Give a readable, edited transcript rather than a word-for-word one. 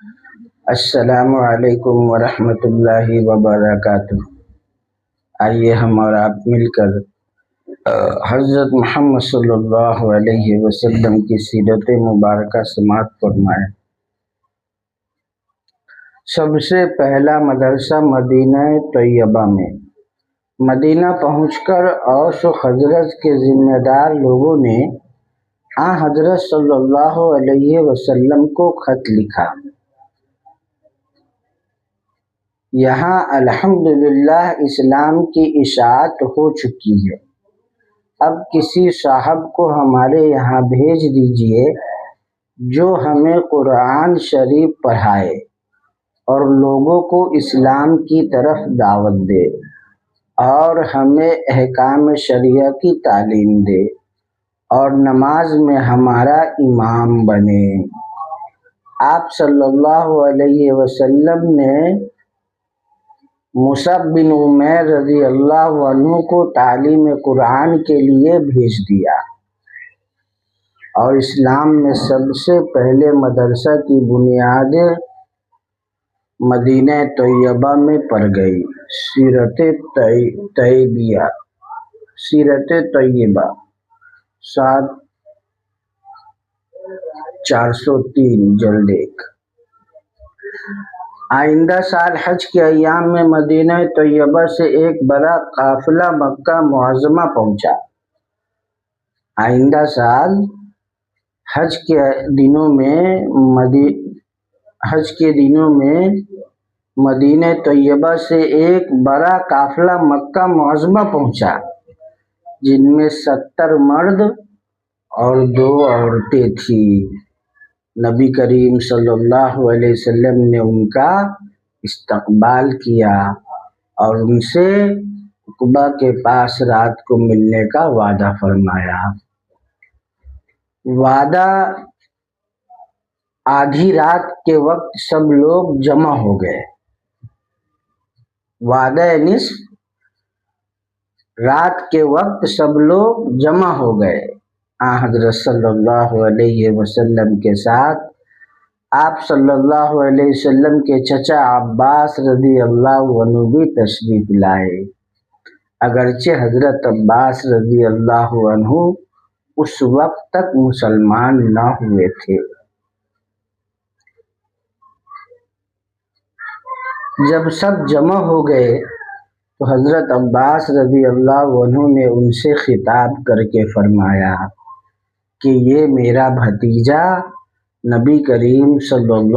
السلام علیکم ورحمۃ اللہ وبرکاتہ۔ آئیے ہم اور آپ مل کر حضرت محمد صلی اللہ علیہ وسلم کی سیرت مبارکہ سماعت فرمائیں۔ سب سے پہلا مدرسہ مدینہ طیبہ میں۔ مدینہ پہنچ کر اوس و خزرج کے ذمہ دار لوگوں نے حضرت صلی اللہ علیہ وسلم کو خط لکھا۔ یہاں الحمدللہ اسلام کی اشاعت ہو چکی ہے، اب کسی صاحب کو ہمارے یہاں بھیج دیجئے جو ہمیں قرآن شریف پڑھائے اور لوگوں کو اسلام کی طرف دعوت دے اور ہمیں احکام شریعہ کی تعلیم دے اور نماز میں ہمارا امام بنے۔ آپ صلی اللہ علیہ وسلم نے مصعب بن عمیر رضی اللہ عنہ کو تعلیم قرآن کے لیے بھیج دیا اور اسلام میں سب سے پہلے مدرسہ کی بنیاد مدینہ طیبہ میں پڑ گئی۔ سیرت طیبہ 403 جلد 1۔ آئندہ سال حج کے ایام میں مدینہ طیبہ سے ایک بڑا قافلہ مکہ معظمہ پہنچا۔ آئندہ سال حج کے دنوں میں مدینہ طیبہ سے ایک بڑا قافلہ مکہ معظمہ پہنچا، جن میں 70 مرد اور 2 عورتیں تھیں۔ نبی کریم صلی اللہ علیہ وسلم نے ان کا استقبال کیا اور ان سے عقبہ کے پاس رات کو ملنے کا وعدہ فرمایا۔ وعدہ آدھی رات کے وقت سب لوگ جمع ہو گئے۔ وعدہ نصف رات کے وقت سب لوگ جمع ہو گئے۔ حضرت صلی اللہ علیہ وسلم کے ساتھ آپ صلی اللہ علیہ وسلم کے چچا عباس رضی اللہ عنہ بھی تشریف لائے، اگرچہ حضرت عباس رضی اللہ عنہ اس وقت تک مسلمان نہ ہوئے تھے۔ جب سب جمع ہو گئے تو حضرت عباس رضی اللہ عنہ نے ان سے خطاب کر کے فرمایا کہ یہ میرا بھتیجا نبی کریم صلی اللہ